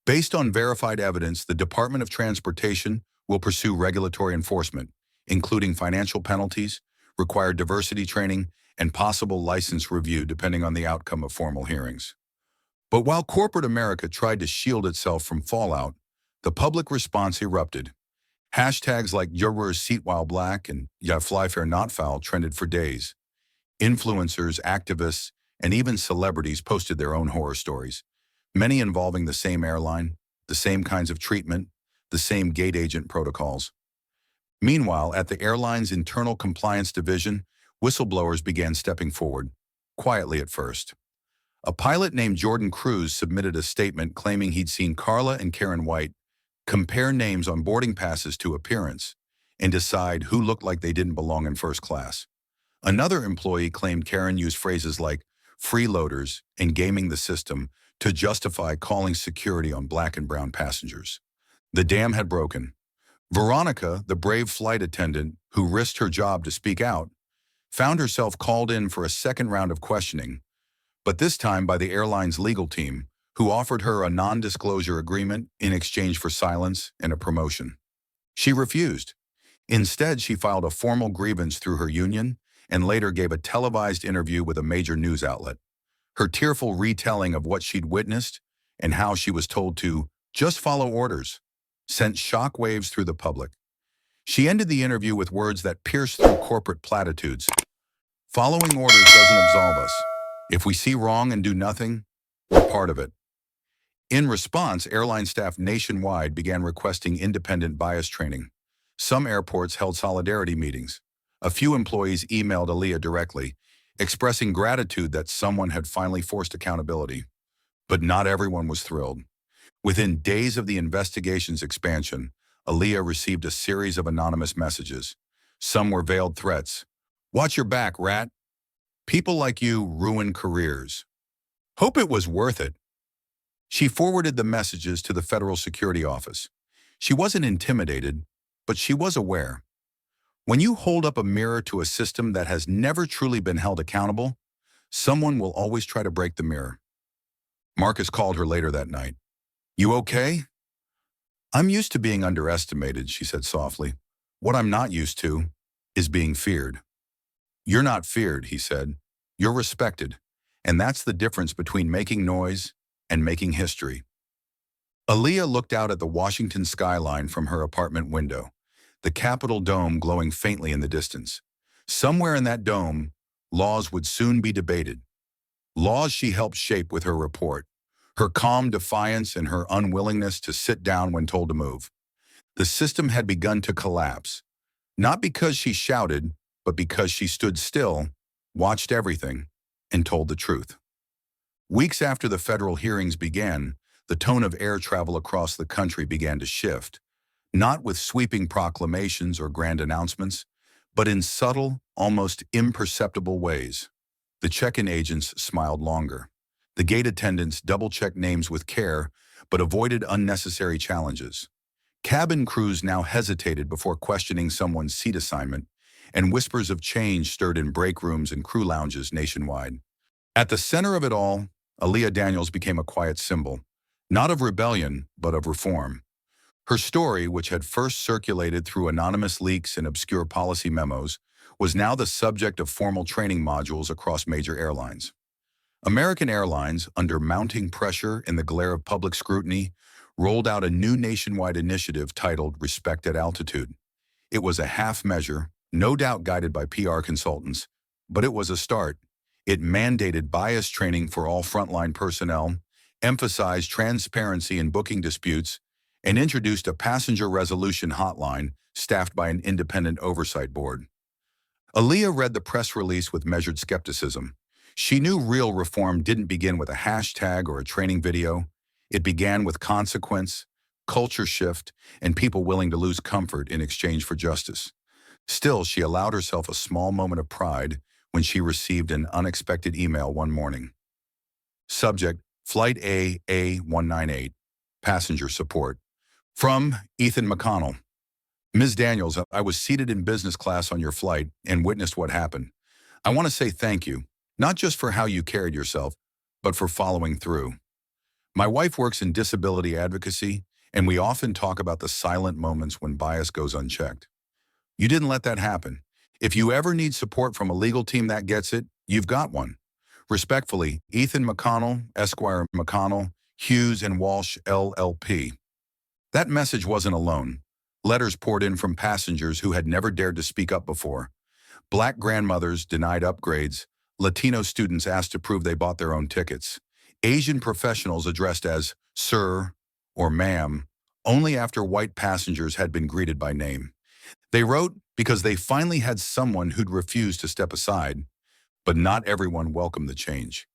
Based on verified evidence, the Department of Transportation will pursue regulatory enforcement, including financial penalties, required diversity training, and possible license review depending on the outcome of formal hearings. But while corporate America tried to shield itself from fallout, the public response erupted. Hashtags like "Your wears seat while black" and "Ya fly fair not foul" trended for days. Influencers, activists, and even celebrities posted their own horror stories, many involving the same airline, the same kinds of treatment, the same gate agent protocols. Meanwhile, at the airline's internal compliance division, whistleblowers began stepping forward, quietly at first. A pilot named Jordan Cruz submitted a statement claiming he'd seen Carla and Karen White compare names on boarding passes to appearance and decide who looked like they didn't belong in first class. Another employee claimed Karen used phrases like freeloaders and gaming the system to justify calling security on black and brown passengers. The dam had broken. Veronica, the brave flight attendant who risked her job to speak out, found herself called in for a second round of questioning. but this time by the airline's legal team, who offered her a non-disclosure agreement in exchange for silence and a promotion. She refused. Instead, she filed a formal grievance through her union and later gave a televised interview with a major news outlet. Her tearful retelling of what she'd witnessed and how she was told to just follow orders sent shockwaves through the public. She ended the interview with words that pierced through corporate platitudes. Following orders doesn't absolve us. If we see wrong and do nothing, we're part of it. In response, airline staff nationwide began requesting independent bias training. Some airports held solidarity meetings. A few employees emailed Aaliyah directly, expressing gratitude that someone had finally forced accountability. But not everyone was thrilled. Within days of the investigation's expansion, Aaliyah received a series of anonymous messages. Some were veiled threats. "Watch your back, rat. People like you ruin careers. Hope it was worth it." She forwarded the messages to the Federal Security Office. She wasn't intimidated, but she was aware. When you hold up a mirror to a system that has never truly been held accountable, someone will always try to break the mirror. Marcus called her later that night. "You okay?" "I'm used to being underestimated," she said softly. "What I'm not used to is being feared." "You're not feared," he said. "You're respected. And that's the difference between making noise and making history." Aaliyah looked out at the Washington skyline from her apartment window, the Capitol dome glowing faintly in the distance. Somewhere in that dome, laws would soon be debated. Laws she helped shape with her report, her calm defiance and her unwillingness to sit down when told to move. The system had begun to collapse, not because she shouted, but because she stood still, watched everything, and told the truth. Weeks after the federal hearings began, the tone of air travel across the country began to shift, not with sweeping proclamations or grand announcements, but in subtle, almost imperceptible ways. The check-in agents smiled longer. The gate attendants double-checked names with care, but avoided unnecessary challenges. Cabin crews now hesitated before questioning someone's seat assignment, and whispers of change stirred in break rooms and crew lounges nationwide. At the center of it all, Aaliyah Daniels became a quiet symbol, not of rebellion, but of reform. Her story, which had first circulated through anonymous leaks and obscure policy memos, was now the subject of formal training modules across major airlines. American Airlines, under mounting pressure in the glare of public scrutiny, rolled out a new nationwide initiative titled Respect at Altitude. It was a half measure, no doubt guided by PR consultants, but it was a start. It mandated bias training for all frontline personnel, emphasized transparency in booking disputes, and introduced a passenger resolution hotline staffed by an independent oversight board. Aaliyah read the press release with measured skepticism. She knew real reform didn't begin with a hashtag or a training video. It began with consequence, culture shift, and people willing to lose comfort in exchange for justice. Still, she allowed herself a small moment of pride when she received an unexpected email one morning. Subject, Flight A198, Passenger Support. From Ethan McConnell. "Ms. Daniels, I was seated in business class on your flight and witnessed what happened. I want to say thank you, not just for how you carried yourself, but for following through. My wife works in disability advocacy, and we often talk about the silent moments when bias goes unchecked. You didn't let that happen. If you ever need support from a legal team that gets it, you've got one. Respectfully, Ethan McConnell, Esquire McConnell, Hughes and Walsh, LLP." That message wasn't alone. Letters poured in from passengers who had never dared to speak up before. Black grandmothers denied upgrades, Latino students asked to prove they bought their own tickets, Asian professionals addressed as "sir" or "ma'am" only after white passengers had been greeted by name. They wrote because they finally had someone who'd refused to step aside, but not everyone welcomed the change.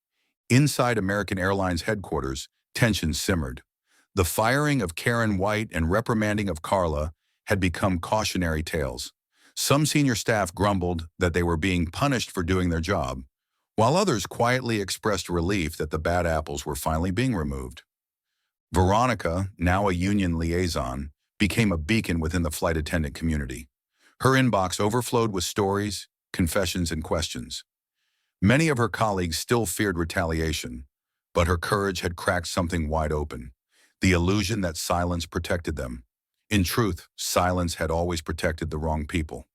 Inside American Airlines headquarters, tension simmered. The firing of Karen White and reprimanding of Carla had become cautionary tales. Some senior staff grumbled that they were being punished for doing their job, while others quietly expressed relief that the bad apples were finally being removed. Veronica, now a union liaison, became a beacon within the flight attendant community. Her inbox overflowed with stories, confessions, and questions. Many of her colleagues still feared retaliation, but her courage had cracked something wide open, the illusion that silence protected them. In truth, silence had always protected the wrong people.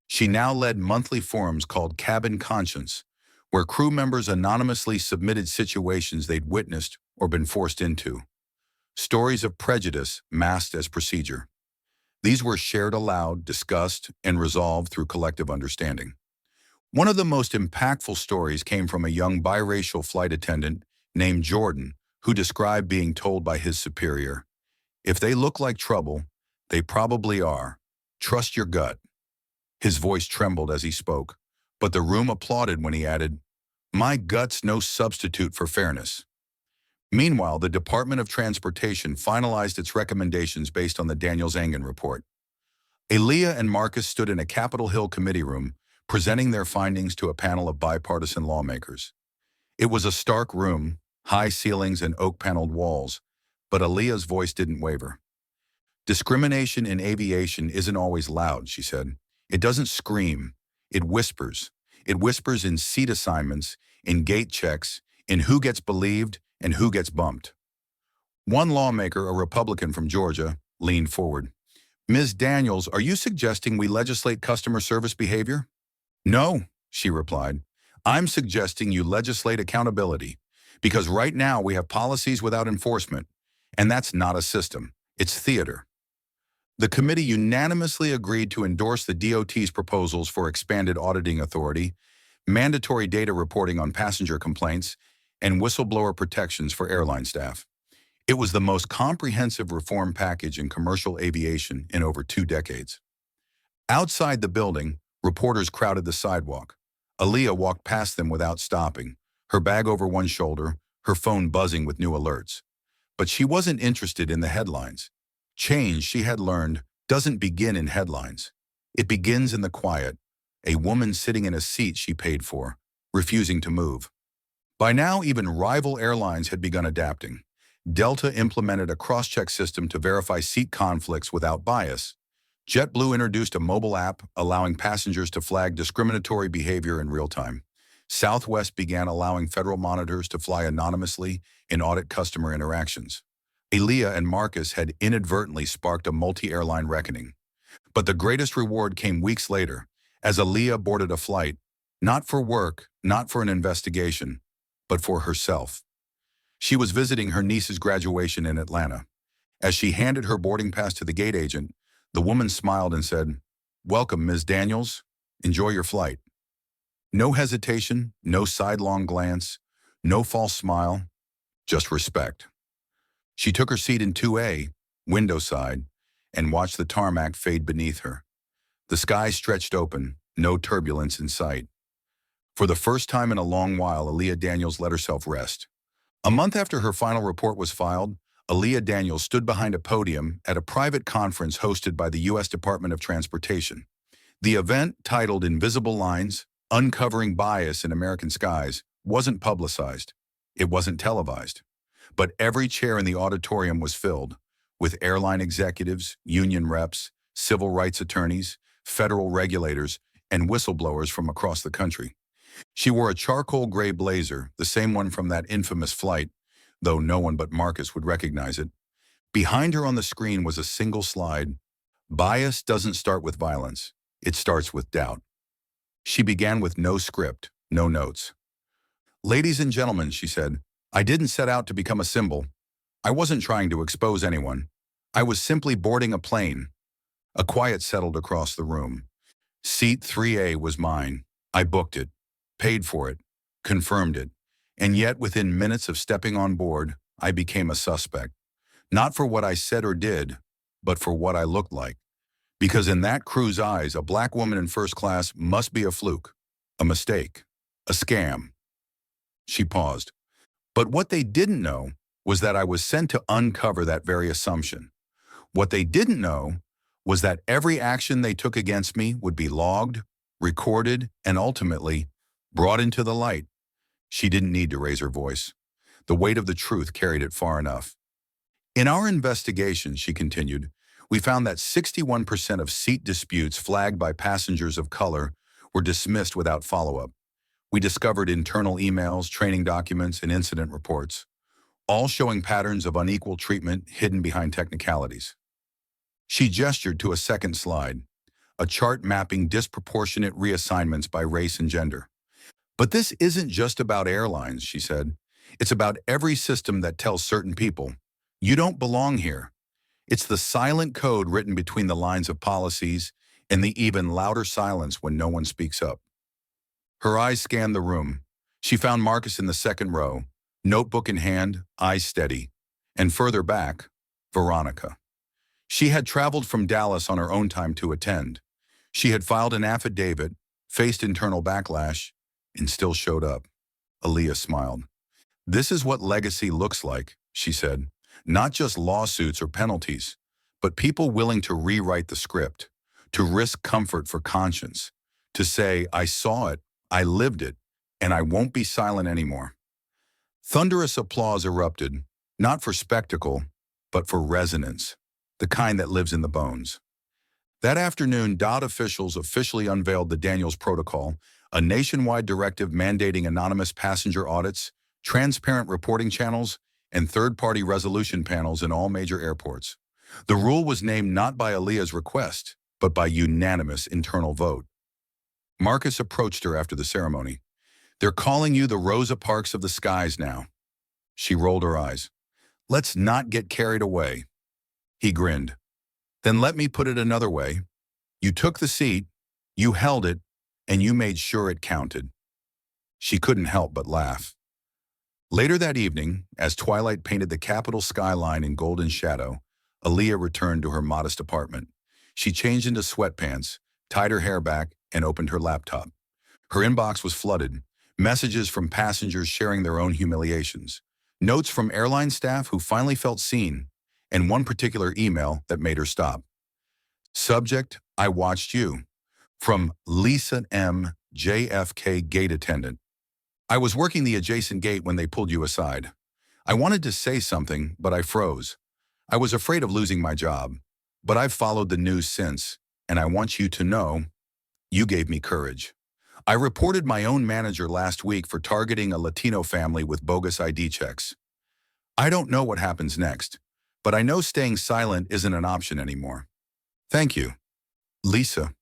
She now led monthly forums called Cabin Conscience, where crew members anonymously submitted situations they'd witnessed or been forced into. Stories of prejudice masked as procedure. These were shared aloud, discussed, and resolved through collective understanding. One of the most impactful stories came from a young biracial flight attendant named Jordan, who described being told by his superior, "If they look like trouble, they probably are. Trust your gut." His voice trembled as he spoke, but the room applauded when he added, "My gut's no substitute for fairness." Meanwhile, the Department of Transportation finalized its recommendations based on the Daniels-Engen report. Aaliyah and Marcus stood in a Capitol Hill committee room, presenting their findings to a panel of bipartisan lawmakers. It was a stark room, high ceilings and oak-paneled walls, but Aaliyah's voice didn't waver. "Discrimination in aviation isn't always loud," she said. "It doesn't scream. It whispers. It whispers in seat assignments, in gate checks, in who gets believed and who gets bumped." One lawmaker, a Republican from Georgia, leaned forward. "Ms. Daniels, are you suggesting we legislate customer service behavior?" "No," she replied. "I'm suggesting you legislate accountability, because right now we have policies without enforcement, and that's not a system. It's theater." The committee unanimously agreed to endorse the DOT's proposals for expanded auditing authority, mandatory data reporting on passenger complaints, and whistleblower protections for airline staff. It was the most comprehensive reform package in commercial aviation in over 2 decades. Outside the building, reporters crowded the sidewalk. Aaliyah walked past them without stopping, her bag over one shoulder, her phone buzzing with new alerts. But she wasn't interested in the headlines. Change, she had learned, doesn't begin in headlines. It begins in the quiet, a woman sitting in a seat she paid for, refusing to move. By now, even rival airlines had begun adapting. Delta implemented a cross-check system to verify seat conflicts without bias. JetBlue introduced a mobile app allowing passengers to flag discriminatory behavior in real time. Southwest began allowing federal monitors to fly anonymously and audit customer interactions. Aaliyah and Marcus had inadvertently sparked a multi-airline reckoning. But the greatest reward came weeks later, as Aaliyah boarded a flight, not for work, not for an investigation, but for herself. She was visiting her niece's graduation in Atlanta. As she handed her boarding pass to the gate agent, the woman smiled and said, "Welcome, Ms. Daniels. Enjoy your flight." No hesitation, no sidelong glance, no false smile, just respect. She took her seat in 2A, window side, and watched the tarmac fade beneath her. The sky stretched open, no turbulence in sight. For the first time in a long while, Aaliyah Daniels let herself rest. A month after her final report was filed, Aaliyah Daniels stood behind a podium at a private conference hosted by the U.S. Department of Transportation. The event, titled "Invisible Lines: Uncovering Bias in American Skies," wasn't publicized. It wasn't televised. But every chair in the auditorium was filled, with airline executives, union reps, civil rights attorneys, federal regulators, and whistleblowers from across the country. She wore a charcoal gray blazer, the same one from that infamous flight, though no one but Marcus would recognize it. Behind her on the screen was a single slide. "Bias doesn't start with violence. It starts with doubt." She began with no script, no notes. "Ladies and gentlemen," she said, "I didn't set out to become a symbol. I wasn't trying to expose anyone. I was simply boarding a plane." A quiet settled across the room. Seat 3A was mine. I booked it, paid for it, confirmed it. And yet, within minutes of stepping on board, I became a suspect. Not for what I said or did, but for what I looked like. Because in that crew's eyes, a black woman in first class must be a fluke, a mistake, a scam. She paused. But what they didn't know was that I was sent to uncover that very assumption. What they didn't know was that every action they took against me would be logged, recorded, and ultimately brought into the light. She didn't need to raise her voice. The weight of the truth carried it far enough. "In our investigation," she continued, "we found that 61% of seat disputes flagged by passengers of color were dismissed without follow-up. We discovered internal emails, training documents, and incident reports, all showing patterns of unequal treatment hidden behind technicalities. She gestured to a second slide, a chart mapping disproportionate reassignments by race and gender. But this isn't just about airlines, she said. It's about every system that tells certain people, you don't belong here. It's the silent code written between the lines of policies and the even louder silence when no one speaks up. Her eyes scanned the room. She found Marcus in the second row, notebook in hand, eyes steady. And further back, Veronica. She had traveled from Dallas on her own time to attend. She had filed an affidavit, faced internal backlash, and still showed up. Aaliyah smiled. This is what legacy looks like, she said. Not just lawsuits or penalties, but people willing to rewrite the script, to risk comfort for conscience, to say, I saw it, I lived it, and I won't be silent anymore. Thunderous applause erupted, not for spectacle, but for resonance, the kind that lives in the bones. That afternoon, DOT officials officially unveiled the Daniels Protocol, a nationwide directive mandating anonymous passenger audits, transparent reporting channels, and third-party resolution panels in all major airports. The rule was named not by Aaliyah's request, but by unanimous internal vote. Marcus approached her after the ceremony. They're calling you the Rosa Parks of the skies now. She rolled her eyes. Let's not get carried away. He grinned. Then let me put it another way. You took the seat, you held it, and you made sure it counted. She couldn't help but laugh. Later that evening, as twilight painted the Capitol skyline in golden shadow, Aaliyah returned to her modest apartment. She changed into sweatpants, tied her hair back, and opened her laptop. Her inbox was flooded, messages from passengers sharing their own humiliations, notes from airline staff who finally felt seen, and one particular email that made her stop. Subject, I watched you. From Lisa M., JFK gate attendant. I was working the adjacent gate when they pulled you aside. I wanted to say something, but I froze. I was afraid of losing my job. But I've followed the news since, and I want you to know, you gave me courage. I reported my own manager last week for targeting a Latino family with bogus ID checks. I don't know what happens next, but I know staying silent isn't an option anymore. Thank you. Lisa.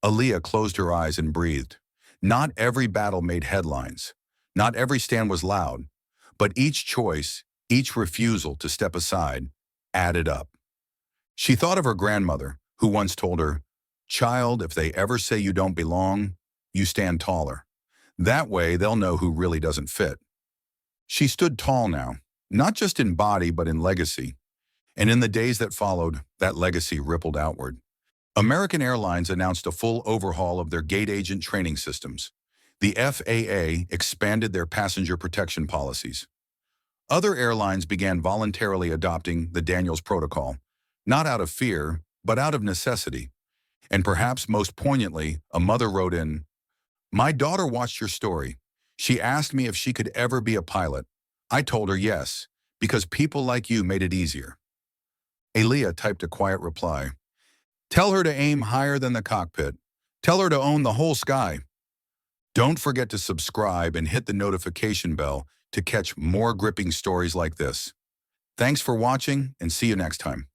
Aaliyah closed her eyes and breathed. Not every battle made headlines. Not every stand was loud. But each choice, each refusal to step aside, added up. She thought of her grandmother, who once told her, Child, if they ever say you don't belong, you stand taller. That way they'll know who really doesn't fit. She stood tall now, not just in body but in legacy. And in the days that followed, that legacy rippled outward. American Airlines announced a full overhaul of their gate agent training systems. The FAA expanded their passenger protection policies. Other airlines began voluntarily adopting the Daniels Protocol, not out of fear, but out of necessity. And perhaps most poignantly, a mother wrote in, My daughter watched your story. She asked me if she could ever be a pilot. I told her yes, because people like you made it easier. Aaliyah typed a quiet reply. Tell her to aim higher than the cockpit. Tell her to own the whole sky. Don't forget to subscribe and hit the notification bell to catch more gripping stories like this. Thanks for watching and see you next time.